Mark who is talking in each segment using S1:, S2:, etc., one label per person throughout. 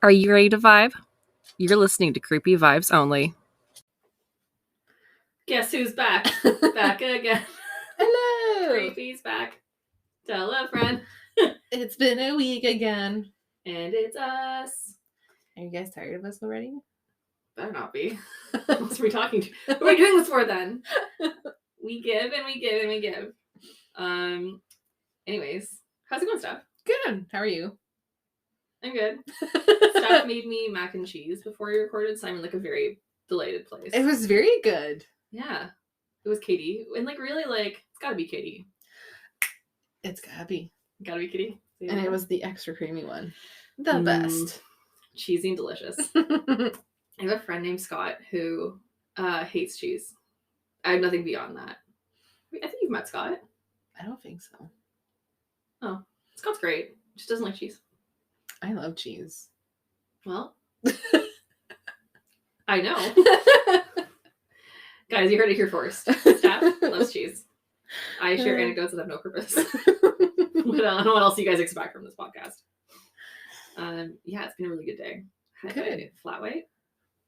S1: Are you ready to vibe? You're listening to Creepy Vibes Only.
S2: Guess who's back? Back again.
S3: Hello!
S2: Creepy's back. Tell a friend.
S3: It's been a week again.
S2: And it's us.
S3: Are you guys tired of us already?
S2: Better not be. What are we talking to? What are we doing this for then? We give and we give and we give. Anyways, how's it going, Steph?
S3: Good. How are you?
S2: I'm good. Steph made me mac and cheese before we recorded, so I'm in like a very delighted place.
S3: It was very good.
S2: Yeah. It was Katie. And like really like it's gotta be Katie.
S3: It's gotta be.
S2: Gotta be Katie.
S3: And it was the extra creamy one. The best.
S2: Cheesy and delicious. I have a friend named Scott who hates cheese. I have nothing beyond that. I think you've met Scott.
S3: I don't think so.
S2: Oh, Scott's great. Just doesn't like cheese.
S3: I love cheese.
S2: Well, I know. Guys, you heard it here first. Steph loves cheese. I share anecdotes that have no purpose. But I don't know what else you guys expect from this podcast. Yeah, it's been a really good day. I had a flat white.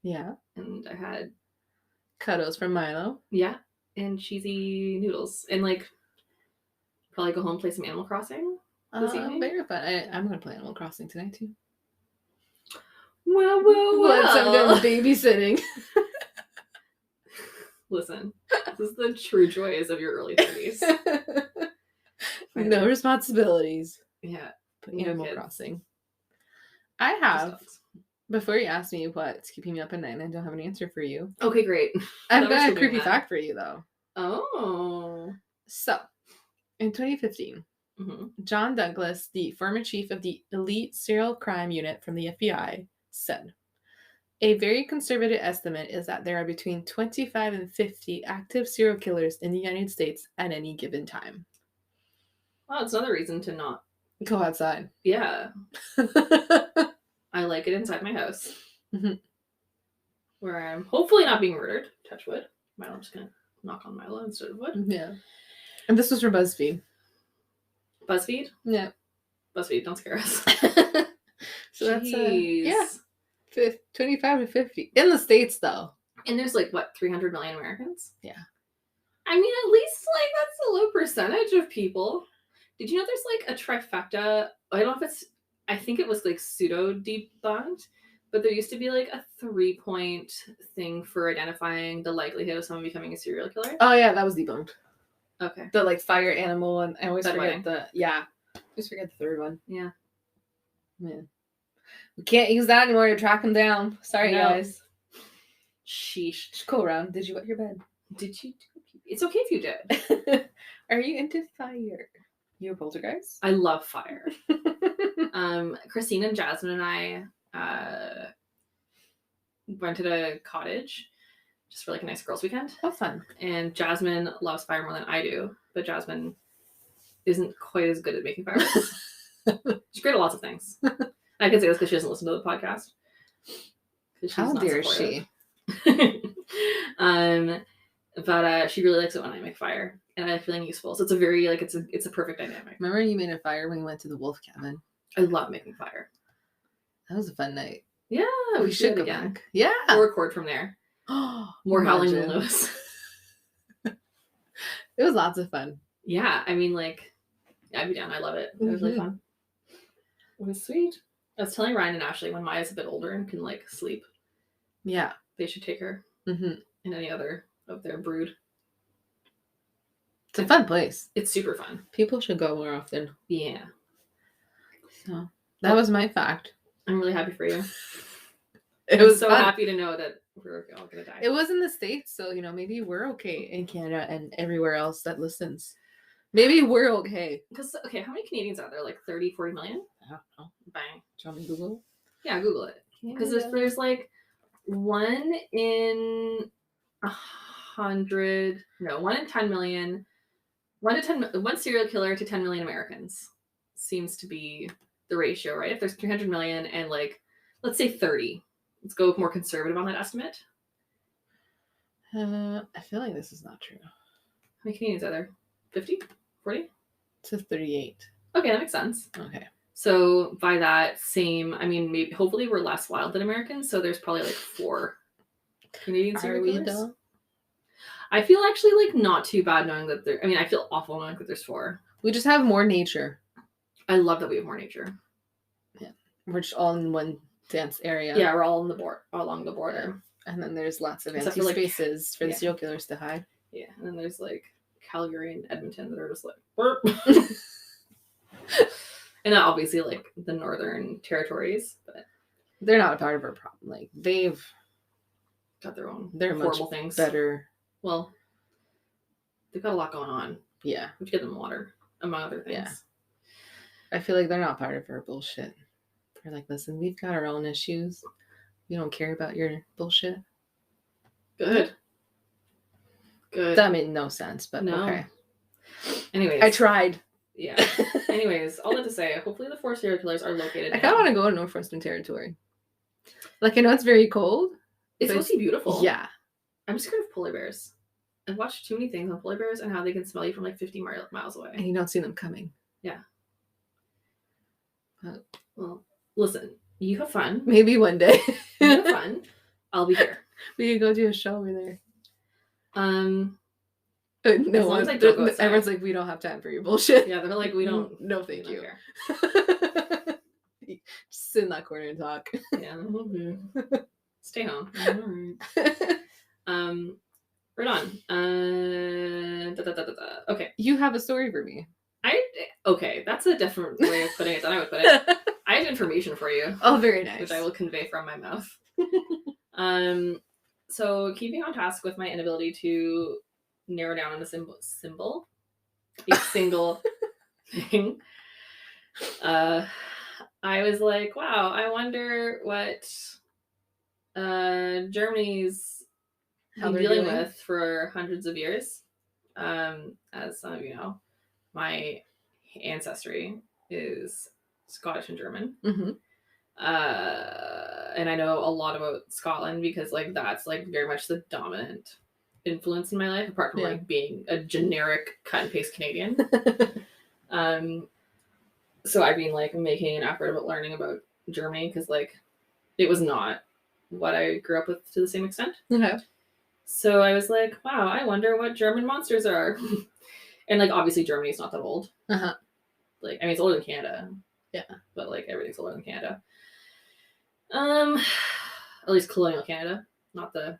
S3: Yeah.
S2: And I had
S3: Cuddles from Milo.
S2: Yeah. And cheesy noodles. And like probably go home and play some Animal Crossing this evening.
S3: Very fun. I'm gonna play Animal Crossing tonight too.
S2: Well.
S3: Once I'm done babysitting.
S2: Listen, this is the true joys of your early 30s.
S3: No responsibilities.
S2: Yeah.
S3: But Animal Crossing. I have. Before you ask me what's keeping me up at night, and I don't have an answer for you.
S2: Okay, great.
S3: I've got a creepy fact for you, though.
S2: Oh.
S3: So, in 2015, John Douglas, the former chief of the elite serial crime unit from the FBI, said, "A very conservative estimate is that there are between 25 and 50 active serial killers in the United States at any given time."
S2: Well, it's another reason to not
S3: go outside.
S2: Yeah. I like it inside my house. Where I'm hopefully not being murdered. Touch wood. I'm just going to knock on Milo instead of wood.
S3: Yeah. And this was from BuzzFeed.
S2: BuzzFeed?
S3: Yeah.
S2: BuzzFeed, don't scare us.
S3: So that's, yeah. 25 to 50. In the States, though.
S2: And there's like, what, 300 million Americans?
S3: Yeah.
S2: I mean, at least, like, that's a low percentage of people. Did you know there's, like, a trifecta? I don't know if it's, I think it was, like, pseudo-debunked, but there used to be, like, a 3-point thing for identifying the likelihood of someone becoming a serial killer.
S3: Oh, yeah, that was debunked.
S2: Okay.
S3: The, like, fire animal, and I always forget
S2: the
S3: third one.
S2: Yeah.
S3: Man. We can't use that anymore to track him down. Sorry, guys.
S2: Sheesh.
S3: Just go around. Did you wet your bed?
S2: Did you do it? It's okay if you did.
S3: Are you into fire? You a poltergeist?
S2: I love fire. Christine and Jasmine and I rented a cottage just for like a nice girls' weekend.
S3: Oh, fun.
S2: And Jasmine loves fire more than I do, but Jasmine isn't quite as good at making fireworks. She's great at lots of things. I can say this because she doesn't listen to the podcast.
S3: How dare she?
S2: But she really likes it when I make fire, and I like feeling useful. So it's a very like it's a perfect dynamic.
S3: Remember you made a fire when you went to the wolf cabin?
S2: I love making fire.
S3: That was a fun night.
S2: Yeah,
S3: we should go
S2: again.
S3: Back. Yeah,
S2: we'll record from there. More howling than Lewis.
S3: It was lots of fun.
S2: Yeah, I mean, like, I'd be down. I love it. It was really fun. It was sweet. I was telling Ryan and Ashley when Maya's a bit older and can like sleep.
S3: Yeah,
S2: they should take her. And any other of their brood.
S3: It's a fun place.
S2: It's super fun.
S3: People should go more often.
S2: Yeah.
S3: So that was my fact.
S2: I'm really happy for you.
S3: It was
S2: so
S3: fun.
S2: Happy to know that we're all gonna die.
S3: It was in the States, so maybe we're okay in Canada and everywhere else that listens. Maybe we're okay.
S2: Because how many Canadians are there? Like 30, 40 million?
S3: I don't know.
S2: Bang.
S3: Do you want me to Google?
S2: Yeah, Google it. Because there's like 1 in 100. No, 1 in 10 million. 1 serial killer to 10 million Americans seems to be the ratio, right? If there's 300 million and like, let's say 30. Let's go more conservative on that estimate.
S3: I feel like this is not true.
S2: How many Canadians are there? 50? 40?
S3: It says 38.
S2: Okay, that makes sense.
S3: Okay.
S2: So by that same, I mean, maybe hopefully we're less wild than Americans. So there's probably like 4 Canadian serial
S3: Are we
S2: killers.
S3: though?
S2: I feel actually like not too bad knowing that there. I mean, I feel awful knowing that there's 4.
S3: We just have more nature.
S2: I love that we have more nature.
S3: Yeah, we're just all in one dense area.
S2: Yeah, we're all along the border.
S3: Yeah. And then there's lots of
S2: Except
S3: empty
S2: for, like,
S3: spaces for the
S2: yeah.
S3: serial killers to hide.
S2: Yeah, and then there's like Calgary and Edmonton that are just like, burp. And then obviously like the northern territories, but
S3: they're not a part of our problem. Like they've
S2: got their own
S3: they're
S2: horrible
S3: much
S2: things.
S3: better.
S2: Well, they've got a lot going on.
S3: Yeah,
S2: we should get them water, among other things.
S3: Yeah. I feel like they're not part of our bullshit. They're like, listen, we've got our own issues. We don't care about your bullshit.
S2: Good.
S3: That made no sense, but
S2: no.
S3: Okay.
S2: Anyways.
S3: I tried.
S2: Yeah. Anyways, all that to say, hopefully the 4 serial killers are located.
S3: I kind of want to go to Northwestern Territory. Like, I know it's very cold.
S2: It's supposed to be beautiful.
S3: Yeah.
S2: I'm scared of polar bears. I've watched too many things on polar bears and how they can smell you from like 50 miles away.
S3: And you don't see them coming.
S2: Yeah. Well, listen, you have fun.
S3: Maybe one day.
S2: You have fun. I'll be here.
S3: We could go do a show over there.
S2: No,
S3: everyone's like, we don't have time for your bullshit.
S2: Yeah, they're like, we don't.
S3: No, thank you. Just sit in that corner and talk.
S2: Yeah. Okay. Stay home. All right. Right on. Okay.
S3: You have a story for me.
S2: Okay, that's a different way of putting it than I would put it. I have information for you.
S3: Oh, very nice.
S2: Which I will convey from my mouth. So keeping on task with my inability to narrow down on a single thing. I was like, wow, I wonder what Germany's been dealing with for hundreds of years. As some of you know, my ancestry is Scottish and German.
S3: Mm-hmm.
S2: And I know a lot about Scotland because like that's like very much the dominant influence in my life, apart from like being a generic cut and paste Canadian. So I've been like making an effort about learning about Germany because like it was not what I grew up with to the same extent.
S3: Okay.
S2: So I was like, wow, I wonder what German monsters are. And like obviously Germany's not that old.
S3: Uh-huh.
S2: Like I mean it's older than Canada.
S3: Yeah. But
S2: like everything's older than Canada. At least colonial Canada, not the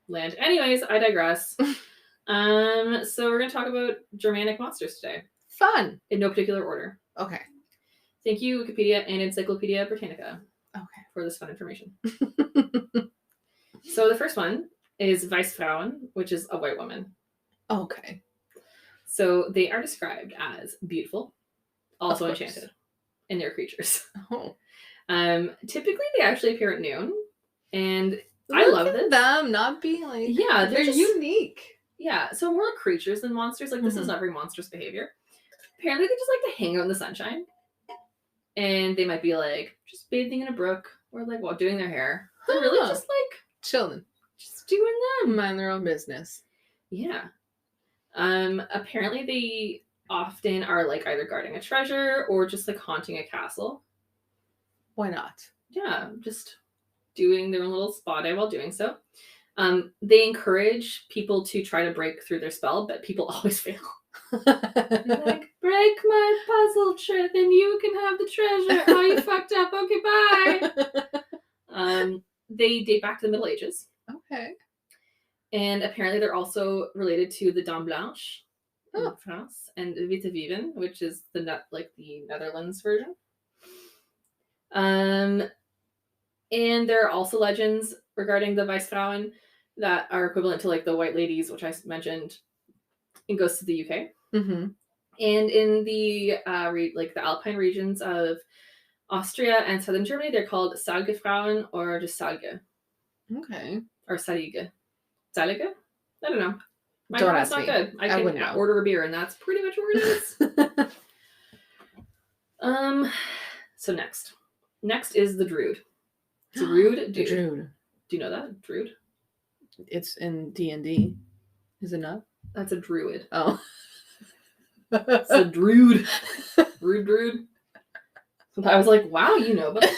S2: land. Anyways, I digress. So we're gonna talk about Germanic monsters today.
S3: Fun.
S2: In no particular order.
S3: Okay.
S2: Thank you, Wikipedia and Encyclopedia Britannica.
S3: Okay.
S2: For this fun information. So the first one is Weissfrauen, which is a white woman.
S3: Okay.
S2: So they are described as beautiful, also enchanted, and they're creatures.
S3: Oh.
S2: Typically they actually appear at noon, and I love this.
S3: Them not being like
S2: they're
S3: just unique.
S2: Yeah, so more creatures than monsters. Like this is not very monstrous behavior. Apparently they just like to hang out in the sunshine, and they might be like just bathing in a brook or like while doing their hair. They're really just like
S3: chilling,
S2: just doing them,
S3: mind their own business.
S2: Yeah. Apparently they often are like either guarding a treasure or just like haunting a castle.
S3: Why not?
S2: Yeah, just doing their own little spa day while doing so. They encourage people to try to break through their spell, but people always fail. Like, break my puzzle trick and you can have the treasure. Oh, you fucked up. Okay, bye. They date back to the Middle Ages.
S3: Okay.
S2: And apparently they're also related to the Dame Blanche in France and Witte Wieven, which is the Netherlands version. And there are also legends regarding the Weissfrauen that are equivalent to like the White Ladies, which I mentioned in Ghosts of the UK.
S3: Mm-hmm.
S2: And in the the Alpine regions of Austria and southern Germany, they're called Salgefrauen or just Salge.
S3: Okay.
S2: Or Salige. Salige? I don't know. My
S3: don't
S2: ask
S3: ask
S2: not
S3: me.
S2: good. I can order a beer and that's pretty much what it is. So next is the Druid. Druid.
S3: The Druid.
S2: Do you know that? Druid?
S3: It's in D&D. Is it not?
S2: That's a druid.
S3: Oh.
S2: It's a druid. Druid. I was like, wow, you know about this.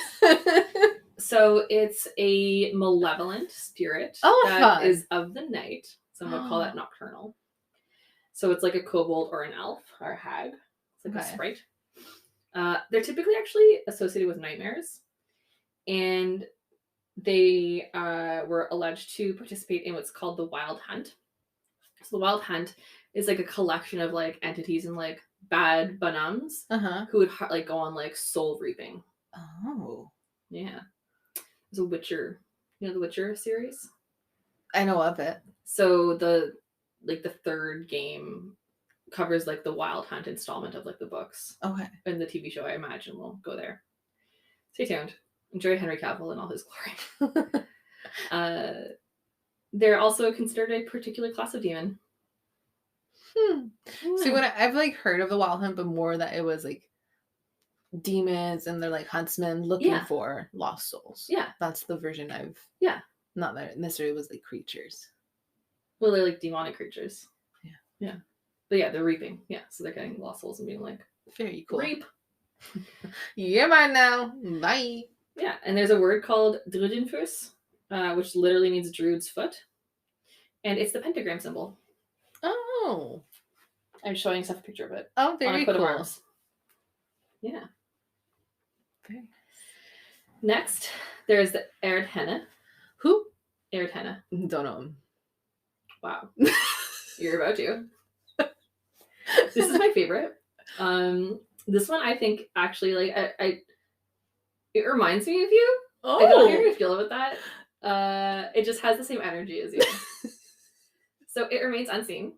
S2: So it's a malevolent spirit that is of the night. Some would call that nocturnal. So it's like a kobold or an elf or a hag. It's like a sprite. They're typically actually associated with nightmares. And they were alleged to participate in what's called the Wild Hunt. So the Wild Hunt is like a collection of like entities and like bad banums who would like go on like soul reaping.
S3: Oh.
S2: Yeah. There's a Witcher. You know the Witcher series?
S3: I know of it.
S2: So the third game covers like the Wild Hunt installment of like the books.
S3: Okay.
S2: And the TV show, I imagine, will go there. Stay tuned. Enjoy Henry Cavill in all his glory. They're also considered a particular class of demon.
S3: See, when I've like heard of the Wild Hunt, but more that it was like demons and they're like huntsmen looking for lost souls.
S2: Yeah.
S3: That's the version I've not that necessarily was like creatures.
S2: Well, they're like demonic creatures.
S3: Yeah.
S2: Yeah. But yeah, they're reaping. Yeah. So they're getting lost souls and being like,
S3: very cool.
S2: Reap.
S3: You're mine now. Bye.
S2: Yeah. And there's a word called Druidenfuss, which literally means druid's foot. And it's the pentagram symbol.
S3: Oh.
S2: I'm showing Steph a picture of it.
S3: Oh, very cool.
S2: Arms. Yeah.
S3: Okay.
S2: Next, there's the Erdhenne.
S3: Who?
S2: Erdhenne.
S3: Don't know him.
S2: Wow. You're about to. This is my favorite. This one I think actually like it reminds me of you.
S3: Oh.
S2: I don't know how you feel about that. It just has the same energy as you. So it remains unseen.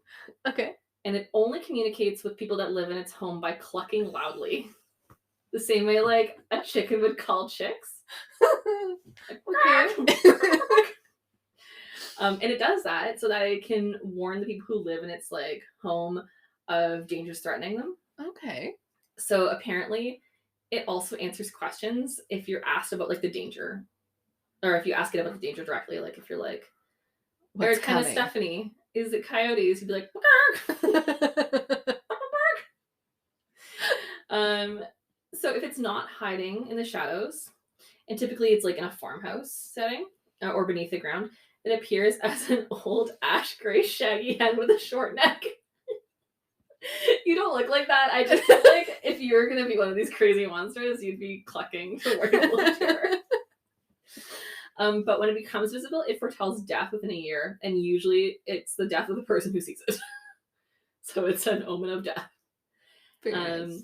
S3: Okay.
S2: And it only communicates with people that live in its home by clucking loudly. The same way like a chicken would call chicks.
S3: Okay.
S2: And it does that so that it can warn the people who live in its like home of dangers threatening them.
S3: Okay.
S2: So apparently it also answers questions if you're asked about like the danger. Or if you ask it about the danger directly, like if you're like,
S3: what's
S2: kind of Stephanie, is it coyotes? You'd be like, bark. So if it's not hiding in the shadows, and typically it's like in a farmhouse setting or beneath the ground, it appears as an old ash gray shaggy hen with a short neck. You don't look like that. I just feel like if you were gonna be one of these crazy monsters, you'd be clucking to where you look here. But when it becomes visible, it foretells death within a year, and usually it's the death of the person who sees it. So it's an omen of death.
S3: Very nice.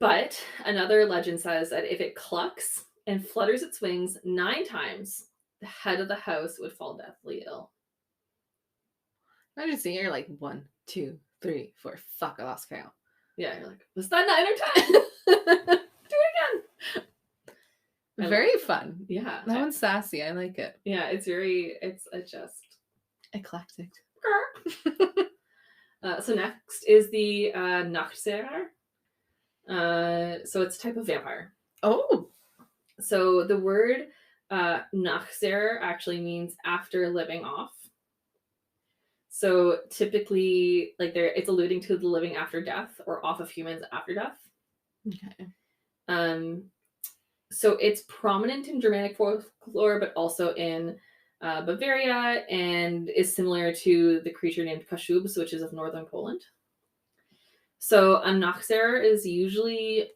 S2: But another legend says that if it clucks and flutters its wings 9 times, the head of the house would fall deathly ill.
S3: I just see you're like 1, 2, 3, 4. Fuck, I lost count.
S2: Yeah, you're like, was that 9 or 10? Do it again.
S3: Very fun.
S2: Yeah.
S3: That one's sassy. I like it.
S2: Yeah, it's just
S3: eclectic.
S2: So next is the Nachtseher. So it's a type of vampire.
S3: Oh.
S2: So the word Nachtseher actually means after living off. So typically, like it's alluding to the living after death or off of humans after death.
S3: Okay.
S2: So it's prominent in Germanic folklore, but also in Bavaria, and is similar to the creature named Kashubs, which is of northern Poland. So a Nachtseher is usually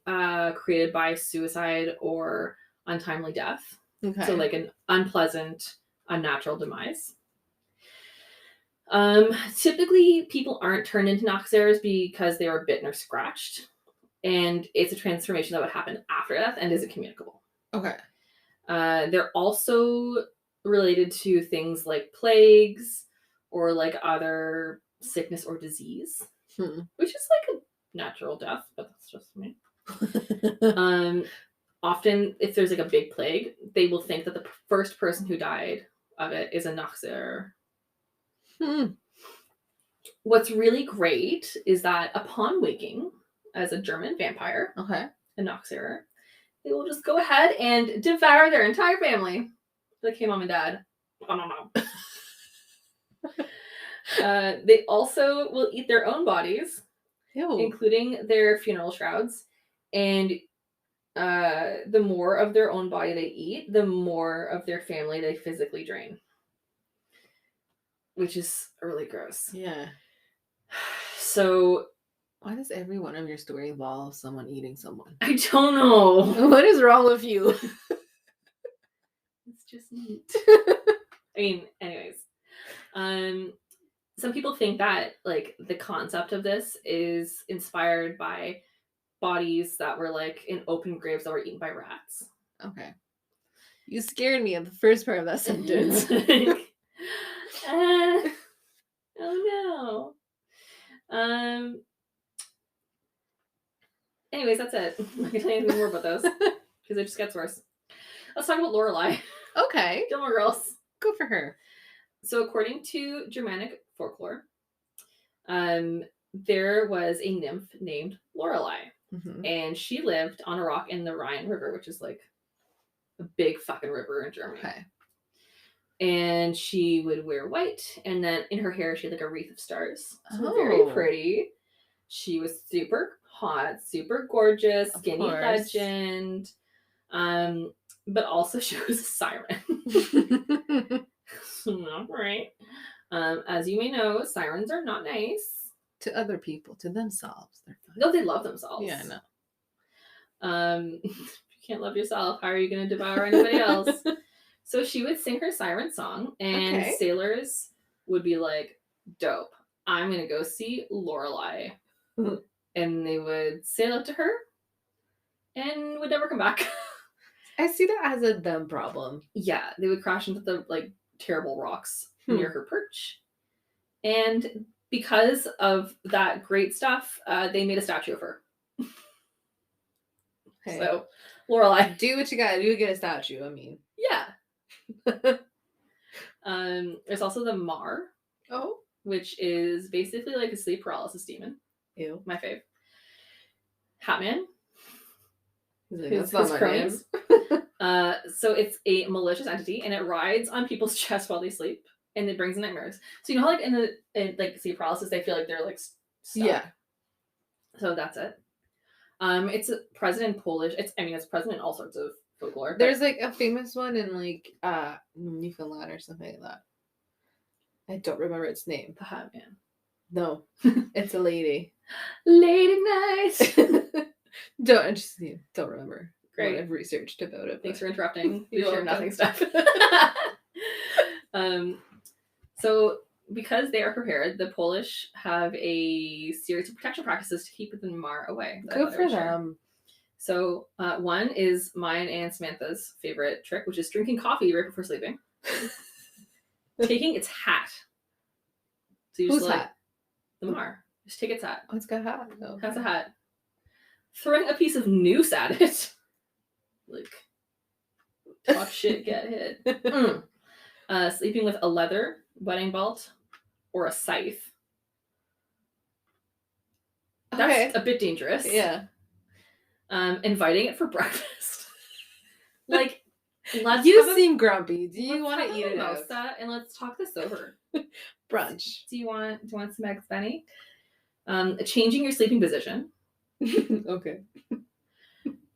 S2: created by suicide or untimely death.
S3: Okay.
S2: So like an unpleasant, unnatural demise. Typically, people aren't turned into Nachtserers because they are bitten or scratched. And it's a transformation that would happen after death and isn't communicable.
S3: Okay.
S2: They're also related to things like plagues or like other sickness or disease, which is like a natural death, but that's just me. Often, if there's like a big plague, they will think that the first person who died of it is a Nachtseher. What's really great is that upon waking as a German vampire, a Nachtseher, they will just go ahead and devour their entire family. Like, hey, mom and dad. They also will eat their own bodies, including their funeral shrouds, And the more of their own body they eat, the more of their family they physically drain. Which is really gross.
S3: Yeah.
S2: So
S3: why does every one of your story involve someone eating someone?
S2: I don't know.
S3: What is wrong with you?
S2: It's just neat. I mean, anyways. Some people think that like the concept of this is inspired by bodies that were like in open graves that were eaten by rats.
S3: Okay. You scared me at the first part of that sentence.
S2: Oh no. Anyways, that's it. I'm not gonna tell you anything more about those because it just gets worse. Let's talk about Lorelei.
S3: Okay.
S2: Gilmore Girls.
S3: Good for her.
S2: So according to Germanic folklore, there was a nymph named Lorelei.
S3: Mm-hmm.
S2: And she lived on a rock in the Rhine River, which is like a big fucking river in Germany.
S3: Okay.
S2: And she would wear white, and then in her hair she had like a wreath of stars. So very pretty. She was super hot, super gorgeous, skinny legend. But also she was a siren. Not right. As you may know, sirens are not nice.
S3: To other people, to themselves, they're fine.
S2: No, they love themselves.
S3: Yeah, I know.
S2: If you can't love yourself, how are you going to devour anybody else? So she would sing her siren song, and sailors would be like, dope, I'm going to go see Lorelei. And they would sail up to her and would never come back.
S3: I see that as a them problem.
S2: Yeah, they would crash into the like terrible rocks near her perch. And because of that great stuff, they made a statue of her.
S3: Okay.
S2: So, Lorelei.
S3: Do what you gotta do to get a statue, I mean.
S2: Yeah. There's also the Mar.
S3: Oh.
S2: Which is basically like a sleep paralysis demon.
S3: Ew.
S2: My fave. Hatman.
S3: That's not my name.
S2: So it's a malicious entity, and it rides on people's chests while they sleep, and it brings nightmares. So you know how like in like sleep paralysis, they feel like they're like stuck.
S3: Yeah.
S2: So that's it. It's present in Polish. It's present in all sorts of folklore.
S3: There's like a famous one in like Newfoundland or something like that. I don't remember its name.
S2: The Hatman.
S3: No, it's a lady.
S2: Lady Night.
S3: Don't remember.
S2: Great.
S3: What I've researched about it.
S2: Thanks for interrupting.
S3: You
S2: share nothing stuff. So because they are prepared, the Polish have a series of protection practices to keep the Mar away.
S3: Good for them.
S2: So one is mine and Samantha's favorite trick, which is drinking coffee right before sleeping. Taking its hat. So you
S3: Whose
S2: just like,
S3: hat?
S2: The Mar. Just take its hat.
S3: Oh, it's got a hat. Oh,
S2: Has a hat. Throwing a piece of noose at it. Like, talk shit, get hit. Sleeping with a leather wedding belt or a scythe. That's a bit dangerous.
S3: Yeah.
S2: Inviting it for breakfast. Like,
S3: you seem grumpy. Do you want to eat it out?
S2: And let's talk this over.
S3: Brunch.
S2: Do you want some eggs, Benny? Changing your sleeping position.
S3: Okay.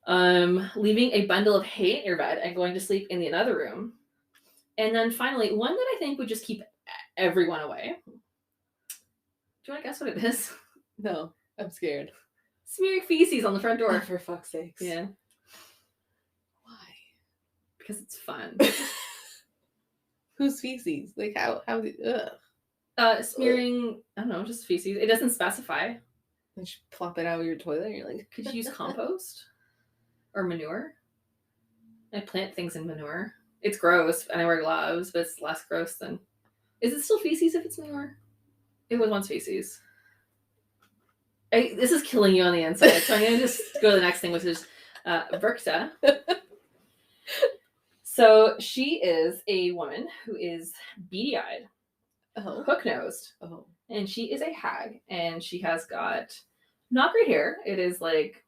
S2: Leaving a bundle of hay in your bed and going to sleep in the other room. And then finally, one that I think would just keep everyone away. Do you want to guess what it is?
S3: No, I'm scared.
S2: Smearing feces on the front door.
S3: Oh, for fuck's sakes.
S2: Yeah.
S3: Why?
S2: Because it's fun.
S3: Whose feces? Like how
S2: smearing, I don't know, just feces. It doesn't specify.
S3: Just plop it out of your toilet and you're like,
S2: could you use compost? Or manure? I plant things in manure. It's gross, and I wear gloves, but it's less gross than... Is it still feces if it's manure? It was once feces. This is killing you on the inside, so I'm going to just go to the next thing, which is Verkta. So she is a woman who is beady-eyed, hook-nosed, and she is a hag, and she has got not gray hair. It is like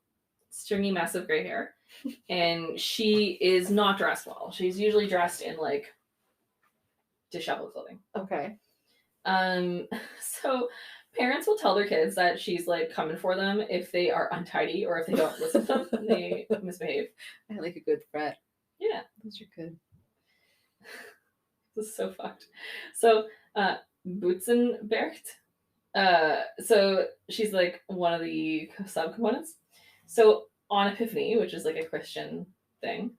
S2: stringy, massive gray hair. And she is not dressed well. She's usually dressed in like disheveled clothing.
S3: Okay.
S2: So parents will tell their kids that she's like coming for them if they are untidy or if they don't listen to them and they misbehave.
S3: I like a good threat.
S2: Yeah.
S3: Those are good.
S2: This is so fucked. So Butzenbergt. So she's like one of the subcomponents. So on Epiphany, which is like a Christian thing,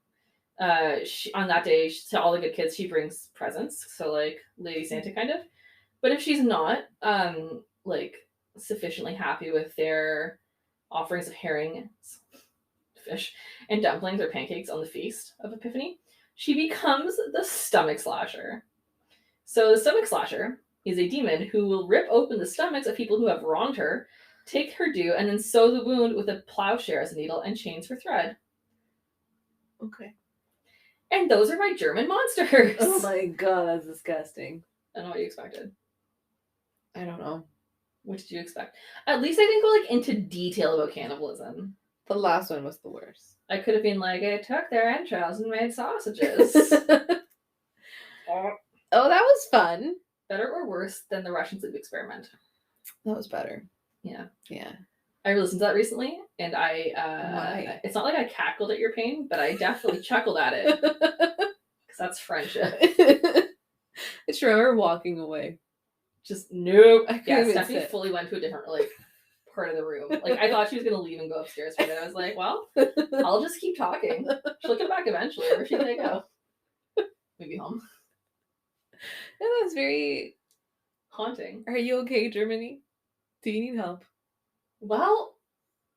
S2: on that day to all the good kids she brings presents. So like Lady Santa kind of. But if she's not like sufficiently happy with their offerings of herring, fish, and dumplings or pancakes on the feast of Epiphany, she becomes the stomach slasher. So the stomach slasher is a demon who will rip open the stomachs of people who have wronged her, take her due, and then sew the wound with a plowshare as a needle and chains for thread.
S3: Okay.
S2: And those are my German monsters.
S3: Oh my god, that's disgusting.
S2: I don't know what you expected.
S3: I don't know.
S2: What did you expect? At least I didn't go like into detail about cannibalism.
S3: The last one was the worst.
S2: I could have been like, I took their entrails and made sausages.
S3: Oh, that was fun.
S2: Better or worse than the Russian sleep experiment?
S3: That was better.
S2: Yeah.
S3: Yeah.
S2: I listened to that recently, and
S3: Why?
S2: It's not like I cackled at your pain, but I definitely chuckled at it. Because that's friendship.
S3: I just remember walking away.
S2: Just nope.
S3: I couldn't
S2: Yeah,
S3: even
S2: Stephanie
S3: sit.
S2: fully went to a different like part of the room. Like I thought she was gonna leave and go upstairs for it. I was like, well, I'll just keep talking. She'll get back eventually. Where's she gonna go? Maybe home.
S3: And that's very
S2: Haunting.
S3: Are you okay, Germany? Do you need help?
S2: Well,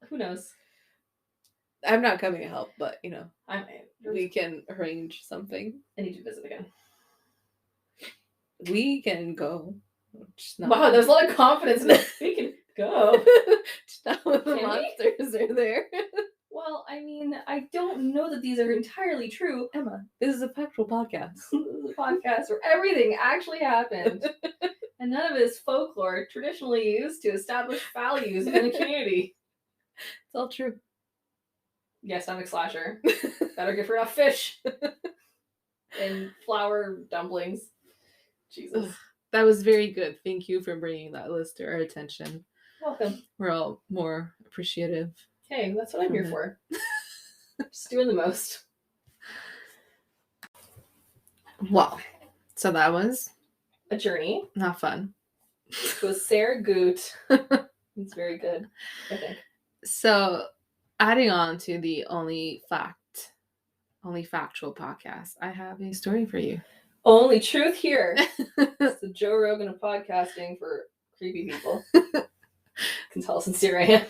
S2: who knows?
S3: I'm not coming to help, but you know,
S2: We
S3: we can arrange something.
S2: I need to visit again.
S3: We can go. Just not
S2: Wow, there's a lot of confidence in that we can go.
S3: just not when the
S2: Can we?
S3: monsters are there.
S2: Well, I mean, I don't know that these are entirely true.
S3: Emma, this is a factual podcast.
S2: This is a podcast where everything actually happened. And none of it is folklore traditionally used to establish values in the community.
S3: It's all true.
S2: Yes, stomach slasher. Better give her enough fish. And flour dumplings. Jesus.
S3: That was very good. Thank you for bringing that list to our attention.
S2: Welcome.
S3: We're all more appreciative.
S2: Hey, that's what I'm here for. Just doing the most.
S3: Well, so that was
S2: A journey.
S3: not fun.
S2: It was Sarah Goot. It's very good, I think.
S3: So, adding on to the only factual podcast, I have a story for you.
S2: Only truth here. It's the Joe Rogan of podcasting for creepy people. Can tell how sincere I am.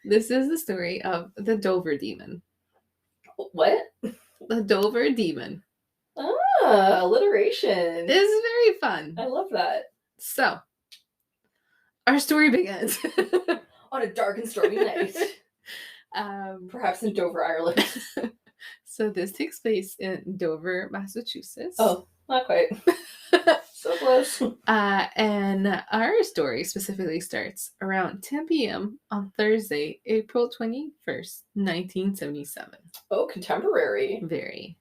S3: This is the story of the Dover Demon.
S2: What?
S3: The Dover Demon.
S2: Ah, alliteration.
S3: This is very fun.
S2: I love that.
S3: So, our story begins.
S2: On a dark and stormy night. Perhaps in Dover, Ireland.
S3: So this takes place in Dover, Massachusetts.
S2: Oh, not quite. So close.
S3: And our story specifically starts around 10 p.m. on Thursday, April 21st, 1977.
S2: Oh, contemporary.
S3: Very.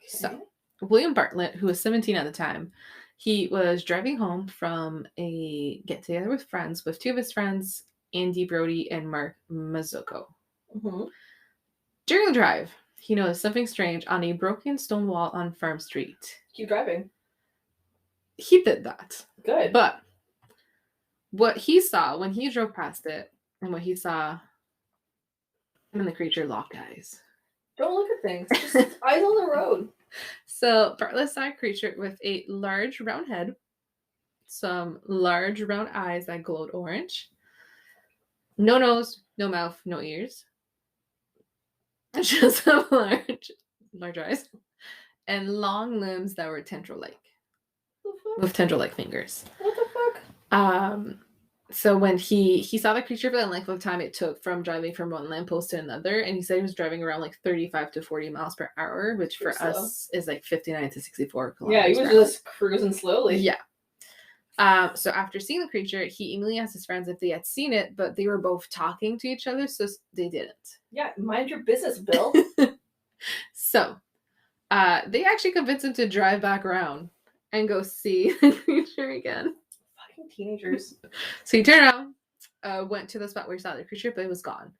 S2: Okay.
S3: So, William Bartlett, who was 17 at the time, he was driving home from a get-together with friends with two of his friends, Andy Brody and Mark Mazzucco.
S2: Mm-hmm.
S3: During the drive, he noticed something strange on a broken stone wall on Farm Street.
S2: Keep driving.
S3: He did that.
S2: Good.
S3: But what he saw when he drove past it, and what he saw, him and the creature locked eyes.
S2: Don't look at things. Just eyes on the road.
S3: So Bartlett saw a creature with a large round head, some large round eyes that glowed orange, no nose, no mouth, no ears, just some large eyes, and long limbs that were tendril-like, with tendril-like fingers.
S2: What the fuck?
S3: So when he saw the creature for the length of time it took from driving from one lamppost to another, and he said he was driving around like 35 to 40 miles per hour, which for us is like 59 to 64 kilometers.
S2: Yeah, he was just cruising slowly.
S3: Yeah. So after seeing the creature, he immediately asked his friends if they had seen it, but they were both talking to each other, so they didn't.
S2: Yeah, mind your business, Bill.
S3: So they actually convinced him to drive back around and go see the creature again.
S2: Fucking teenagers.
S3: So he turned around, went to the spot where he saw the creature, but it was gone.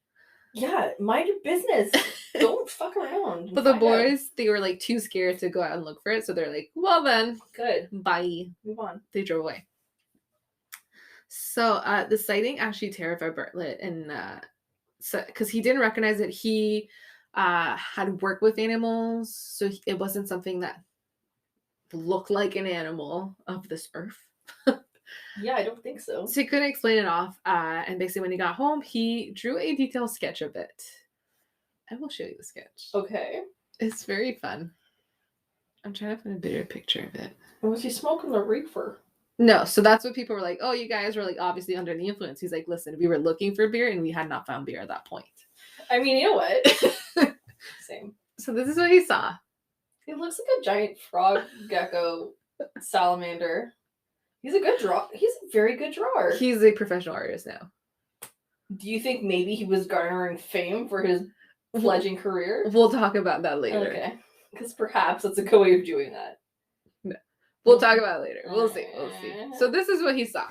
S2: Yeah, mind your business. Don't fuck around.
S3: But the boys, they were like too scared to go out and look for it, so they're like, well then,
S2: good.
S3: Bye.
S2: Move on.
S3: They drove away. So the sighting actually terrified Bartlett, and so because he didn't recognize it, he had worked with animals, so it wasn't something that looked like an animal of this earth.
S2: Yeah, I don't think so.
S3: So he couldn't explain it off, and basically when he got home, he drew a detailed sketch of it. I will show you the sketch.
S2: Okay.
S3: It's very fun. I'm trying to find a better picture of it.
S2: Was he smoking the reefer?
S3: No, so that's what people were like, oh, you guys were like obviously under the influence. He's like, listen, we were looking for beer and we had not found beer at that point.
S2: I mean, you know what? Same.
S3: So this is what he saw.
S2: He looks like a giant frog, gecko, salamander. He's a good draw. He's a very good drawer.
S3: He's a professional artist now.
S2: Do you think maybe he was garnering fame for his fledgling career?
S3: We'll talk about that later.
S2: Okay. Because perhaps that's a good way of doing that.
S3: No. We'll talk about it later. We'll see. We'll see. So this is what he saw.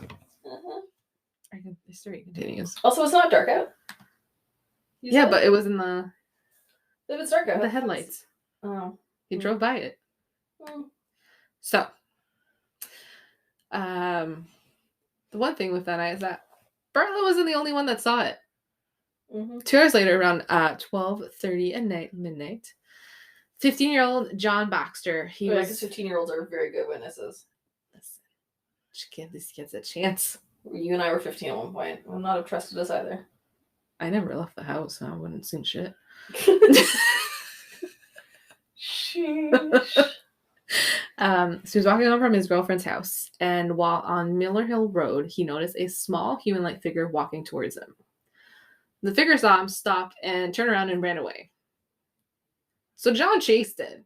S3: The story continues.
S2: Also, it's not dark out.
S3: Yeah, but it was in the...
S2: If it's dark out.
S3: The headlights.
S2: Oh.
S3: He drove by it. So... the one thing with that night is that Bartlett wasn't the only one that saw it. 2 hours later, around 12:30 at midnight, 15-year-old John Baxter.
S2: I guess 15-year-olds are very good witnesses.
S3: Listen, just give these kids a chance.
S2: You and I were 15 at one point. I would not have trusted us either.
S3: I never left the house, so I wouldn't seen shit.
S2: Sheesh.
S3: So he was walking home from his girlfriend's house, and while on Miller Hill Road, he noticed a small human-like figure walking towards him. The figure saw him, stopped, and turned around and ran away. So John chased it.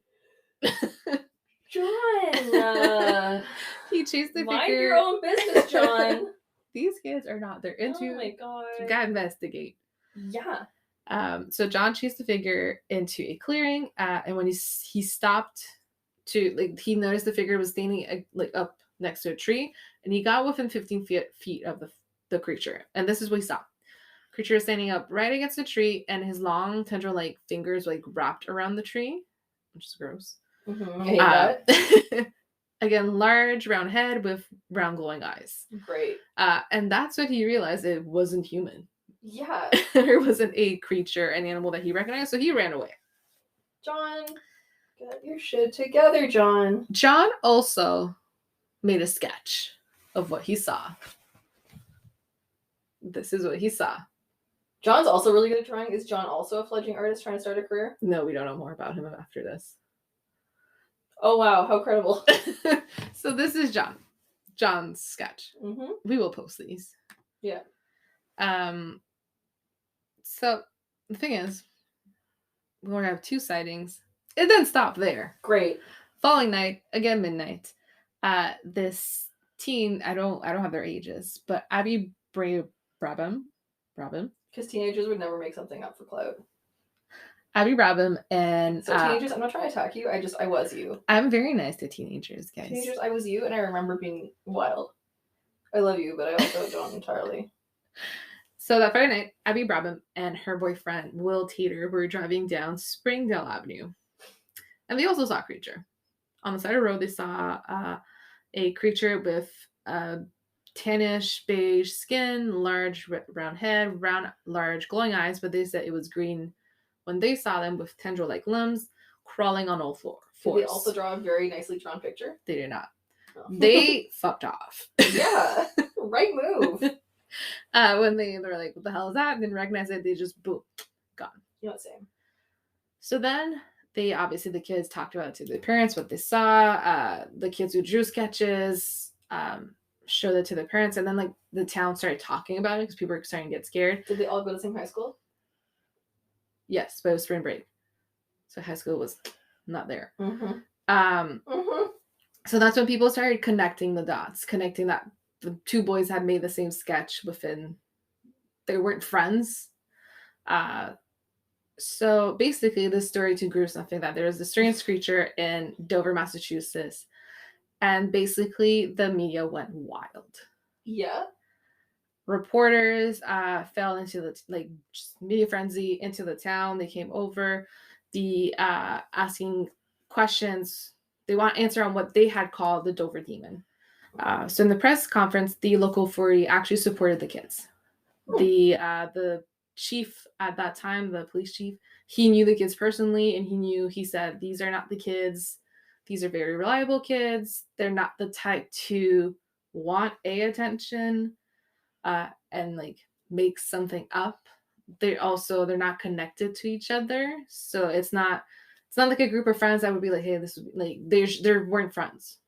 S2: John!
S3: He chased the figure.
S2: Mind your own business, John.
S3: These kids are not. They're into...
S2: Oh my god.
S3: You gotta investigate.
S2: Yeah.
S3: So John chased the figure into a clearing, and when he stopped to, like, he noticed the figure was standing like up next to a tree, and he got within 15 feet of the creature, and this is what he saw. Creature is standing up right against the tree, and his long tendril-like fingers like wrapped around the tree, which is gross.
S2: I hate that.
S3: Again, large round head with round glowing eyes.
S2: Great.
S3: And that's when he realized it wasn't human.
S2: Yeah.
S3: There wasn't a creature, an animal that he recognized, so he ran away.
S2: John, get your shit together, John.
S3: John also made a sketch of what he saw. This is what he saw.
S2: John's also really good at drawing. Is John also a fledgling artist trying to start a career?
S3: No, we don't know more about him after this.
S2: Oh, wow. How credible.
S3: So this is John's sketch.
S2: Mm-hmm.
S3: We will post these.
S2: Yeah.
S3: So the thing is, we're going to have 2 sightings. It didn't stop there.
S2: Great.
S3: Following night, again midnight, this teen, I don't have their ages, but Abby Brabham.
S2: Because teenagers would never make something up for clout.
S3: Abby Brabham and...
S2: So teenagers, I'm not trying to attack you. I was you.
S3: I'm very nice to teenagers, guys.
S2: Teenagers, I was you, and I remember being wild. I love you, but I also don't entirely.
S3: So that Friday night, Abby Brabham and her boyfriend, Will Tater, were driving down Springdale Avenue. And they also saw a creature. On the side of the road, they saw a creature with tannish beige skin, large round head, large glowing eyes, but they said it was green when they saw them, with tendril-like limbs, crawling on all fours.
S2: Did they also draw a very nicely drawn picture?
S3: They did not.
S2: Oh.
S3: They fucked off.
S2: Yeah, right move.
S3: When they were like, what the hell is that? Didn't recognize it. They just, boom, gone.
S2: You know what I'm saying?
S3: So then the kids talked about it to their parents, what they saw. The kids who drew sketches showed it to their parents. And then like the town started talking about it because people were starting to get scared.
S2: Did they all go to the same high school?
S3: Yes, but it was spring break. So high school was not there.
S2: Mm-hmm.
S3: So that's when people started connecting the dots, connecting that the 2 boys had made the same sketch within, they weren't friends. So basically this story too grew something that there was a strange creature in Dover, Massachusetts, And basically, the media went wild.
S2: Yeah.
S3: Reporters fell into the media frenzy into the town. They came over, asking questions. They want to answer on what they had called the Dover demon. So in the press conference, the local authority actually supported the kids. The chief at that time, the police chief, he knew the kids personally, and he said, these are not the kids. These are very reliable kids. They're not the type to want attention and like make something up. They're not connected to each other. So it's not like a group of friends that would be like, hey, this would be like, they weren't friends.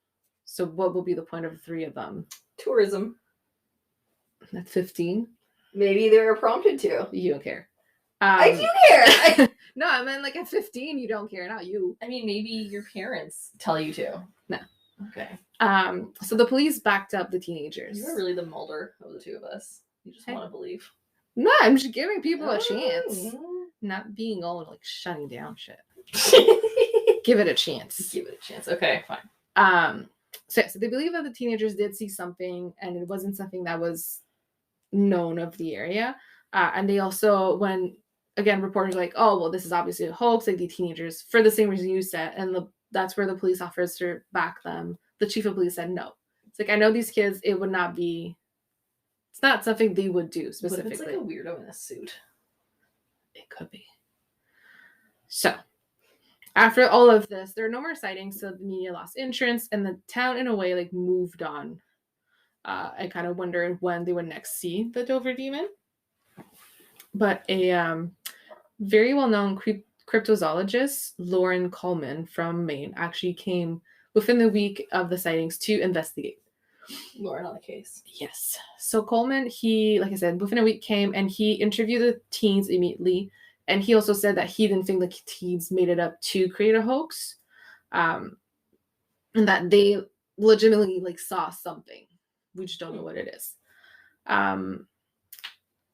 S3: So what will be the point of the three of them?
S2: Tourism.
S3: At 15?
S2: Maybe they were prompted to.
S3: You don't care.
S2: I do care.
S3: No, I mean, like, at 15, you don't care, not you.
S2: I mean, maybe your parents tell you to.
S3: No.
S2: Okay.
S3: So the police backed up the teenagers.
S2: You're really the Mulder of the two of us. You just want to believe.
S3: No, I'm just giving people a chance. Not being all, like, shutting down shit. Give it a chance.
S2: Give it a chance. Okay, fine.
S3: So they believe that the teenagers did see something, and it wasn't something that was known of the area. And they also, when, again, reporters were like, oh, well, this is obviously a hoax, like the teenagers, for the same reason you said, and that's where the police officer backed them. The chief of police said no. It's like, I know these kids, it's not something they would do specifically.
S2: What if it's like a weirdo in a suit?
S3: It could be. So, after all of this, there are no more sightings, so the media lost interest, and the town, in a way, like, moved on. I kind of wondered when they would next see the Dover demon. But a very well-known cryptozoologist, Lauren Coleman from Maine, actually came within the week of the sightings to investigate.
S2: Lauren on the case.
S3: Yes. So Coleman, he, like I said, within a week came and he interviewed the teens immediately. And he also said that he didn't think the teens made it up to create a hoax. And that they legitimately, like, saw something. We just don't know what it is. And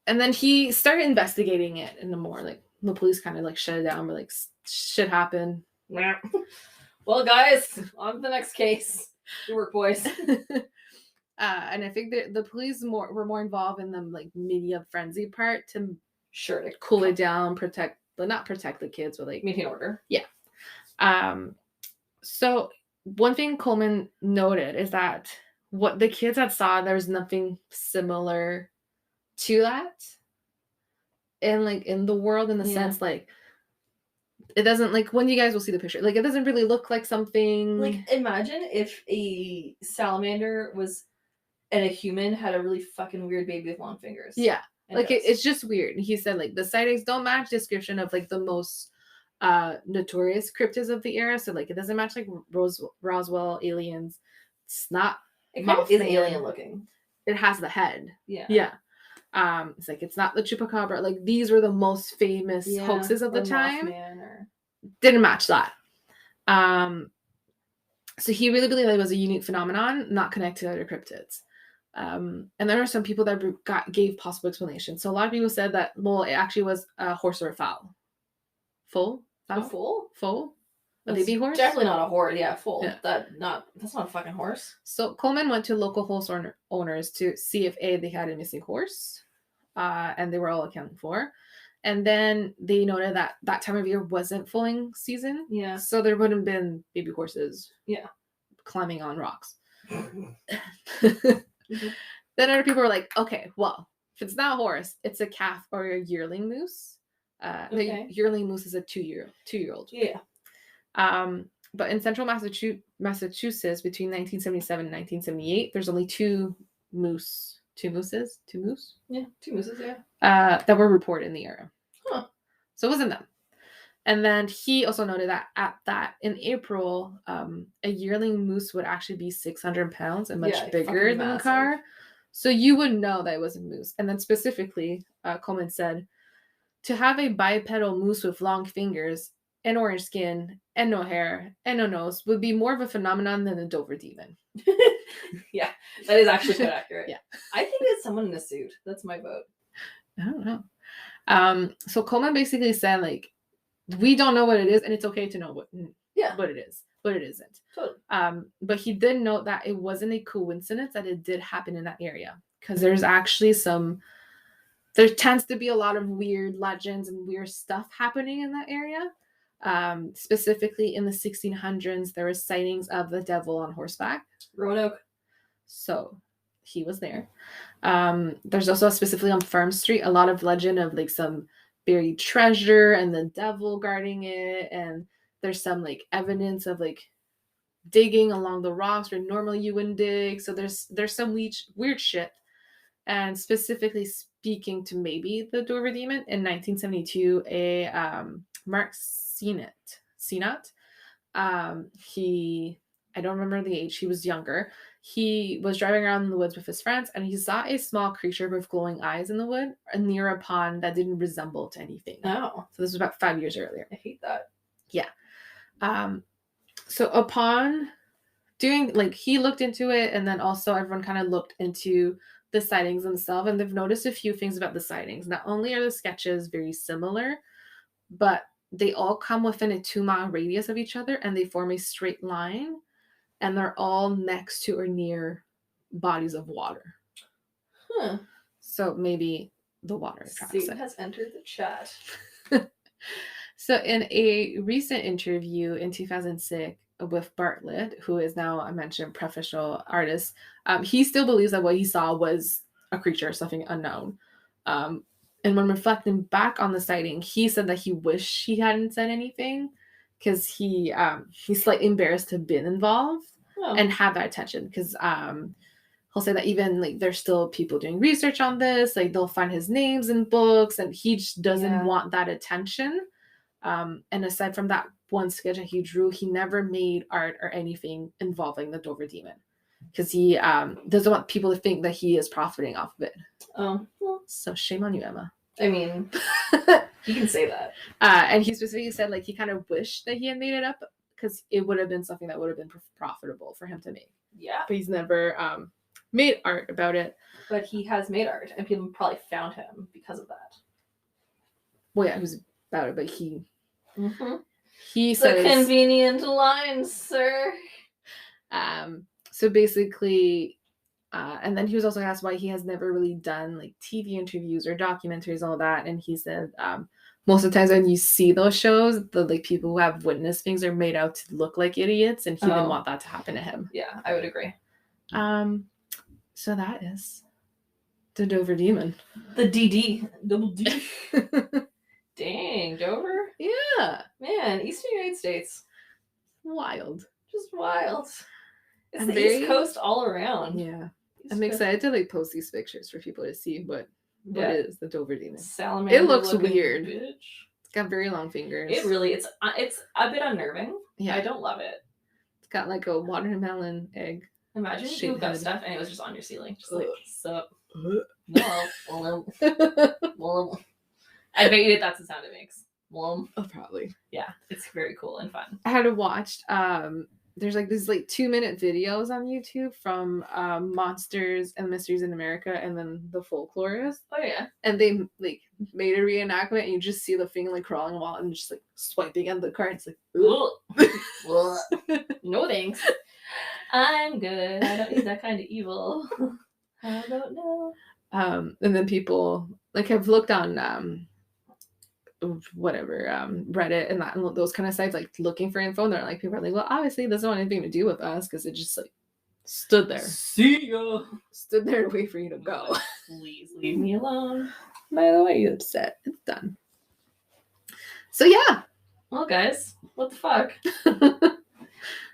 S3: then he started investigating it in the more, like, the police kind of, like, shut it down. But, like, shit happened.
S2: Well, guys, on to the next case. Good work, boys.
S3: And I think that the police were more involved in the, like, media frenzy part to cool it down, not protect the kids, but, like,
S2: maintain order.
S3: Yeah. So one thing Coleman noted is that what the kids had saw, there was nothing similar to that in the world, in the sense, like, it doesn't, like, when you guys will see the picture, like, it doesn't really look like something.
S2: Like, imagine if a salamander was and a human had a really fucking weird baby with long fingers.
S3: Yeah. Like, it's just weird. He said, like, the sightings don't match description of, like, the most notorious cryptids of the era. So, like, it doesn't match, like, Roswell aliens. It's not.
S2: It kind of is alien looking.
S3: It has the head.
S2: Yeah.
S3: Yeah. It's like, it's not the chupacabra. Like, these were the most famous hoaxes of the time. Didn't match that. So he really believed that it was a unique phenomenon, not connected to other cryptids. And there are some people that gave possible explanations. So a lot of people said that, well, it actually was a horse or a fowl. Foal?
S2: A foal?
S3: Foal? A baby horse?
S2: Definitely not a horse. Yeah, foal.
S3: Yeah.
S2: That's not a fucking horse.
S3: So Coleman went to local horse owners to see if they had a missing horse, and they were all accounted for. And then they noted that time of year wasn't foaling season.
S2: Yeah.
S3: So there wouldn't have been baby horses.
S2: Yeah.
S3: Climbing on rocks. Mm-hmm. Then other people were like, okay, well, if it's not a horse, it's a calf or a yearling moose. The yearling moose is a two-year-old.
S2: Yeah.
S3: But in central Massachusetts between 1977 and 1978, there's only two moose. Yeah, two mooses, yeah. That were reported in the area.
S2: Huh.
S3: So it wasn't them. And then he also noted that in April, a yearling moose would actually be 600 pounds and much bigger than the car. So you would know that it was a moose. And then specifically, Coleman said, to have a bipedal moose with long fingers and orange skin and no hair and no nose would be more of a phenomenon than the Dover demon.
S2: Yeah, that is actually quite accurate.
S3: Yeah.
S2: I think it's someone in a suit. That's my vote.
S3: I don't know. So Coleman basically said, like, we don't know what it is, and it's okay to know what it is. but it isn't.
S2: Totally.
S3: But he did note that it wasn't a coincidence that it did happen in that area, because there's actually there tends to be a lot of weird legends and weird stuff happening in that area. Specifically in the 1600s, there were sightings of the devil on horseback.
S2: Roanoke.
S3: So he was there. There's also specifically on Farm Street a lot of legend of like some buried treasure and the devil guarding it, and there's some like evidence of like digging along the rocks where normally you wouldn't dig. So there's some weird shit. And specifically speaking to maybe the Dover Demon, in 1972, a Mark Senat, I don't remember the age, he was younger. He was driving around in the woods with his friends, and he saw a small creature with glowing eyes in the wood near a pond that didn't resemble to anything.
S2: Oh.
S3: So this was about 5 years earlier.
S2: I hate that.
S3: Yeah. So upon doing, like, he looked into it, and then also everyone kind of looked into the sightings themselves, and they've noticed a few things about the sightings. Not only are the sketches very similar, but they all come within a 2-mile radius of each other, and they form a straight line, and they're all next to or near bodies of water.
S2: Huh.
S3: So maybe the water attracts it.
S2: Satan has entered the chat.
S3: So in a recent interview in 2006 with Bartlett, who is now, I mentioned, professional artist, he still believes that what he saw was a creature, something unknown. And when reflecting back on the sighting, he said that he wished he hadn't said anything, because he's slightly embarrassed to have been involved and have that attention. Because he'll say that even like there's still people doing research on this, like they'll find his names in books, and he just doesn't want that attention. And aside from that one sketch that he drew, he never made art or anything involving the Dover Demon, because he doesn't want people to think that he is profiting off of it.
S2: Oh, well.
S3: So shame on you, Emma.
S2: I mean, you can say that.
S3: And he specifically said like he kind of wished that he had made it up, because it would have been something that would have been profitable for him to make.
S2: Yeah.
S3: But he's never made art about it.
S2: But he has made art, and people probably found him because of that.
S3: Well, yeah, he was about it, but he...
S2: Mm-hmm.
S3: He says...
S2: The convenient lines, sir.
S3: So basically... and then he was also asked why he has never really done like TV interviews or documentaries and all that. And he said most of the times when you see those shows, the like people who have witnessed things are made out to look like idiots, and he didn't want that to happen to him.
S2: Yeah, I would agree.
S3: So that is the Dover Demon.
S2: The DD. Double D. Dang, Dover?
S3: Yeah.
S2: Man, Eastern United States.
S3: Wild.
S2: Just wild. It's
S3: I'm
S2: the East Coast all around.
S3: Yeah. I'm excited to like post these pictures for people to see what is the Dover Demon.
S2: Salamander.
S3: It looks weird.
S2: Bitch.
S3: It's got very long fingers.
S2: It really, it's a bit unnerving.
S3: Yeah.
S2: I don't love it.
S3: It's got like a watermelon egg.
S2: Imagine you moved up stuff and it was just on your ceiling. Just like, sup. Well. I bet you that's the sound it makes.
S3: Oh, probably.
S2: Yeah, it's very cool and fun.
S3: I had watched there's like these like 2-minute videos on YouTube from Monsters and Mysteries in America, and then the Folklorist.
S2: Oh yeah.
S3: And they like made a reenactment, and you just see the thing like crawling along and just like swiping at the cards like
S2: no thanks. I'm good. I don't need that kind of evil. I don't know.
S3: And then people like have looked on Reddit and those kind of sites, like looking for info, and they're like, people are like, well, obviously it doesn't want anything to do with us, because it just like stood there.
S2: See ya.
S3: Stood there to wait for you to go.
S2: Please leave me alone.
S3: By the way, you're upset. It's done. So yeah.
S2: Well, guys, what the fuck?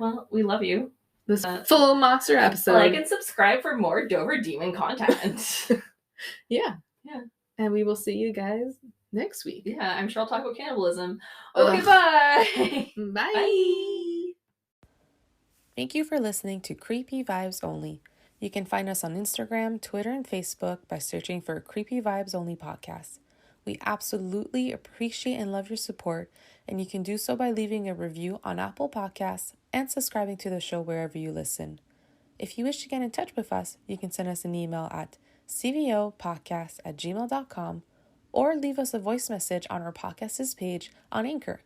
S2: Well, we love you.
S3: This full monster episode.
S2: Like and subscribe for more Dover Demon content.
S3: Yeah. And we will see you guys next week.
S2: Yeah, I'm sure I'll talk about cannibalism. Okay, bye.
S3: Bye.
S2: Bye.
S1: Thank you for listening to Creepy Vibes Only. You can find us on Instagram, Twitter, and Facebook by searching for Creepy Vibes Only Podcast. We absolutely appreciate and love your support, and you can do so by leaving a review on Apple Podcasts and subscribing to the show wherever you listen. If you wish to get in touch with us, you can send us an email at cvopodcast@gmail.com or leave us a voice message on our podcast's page on Anchor.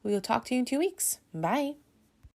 S1: We will talk to you in 2 weeks. Bye.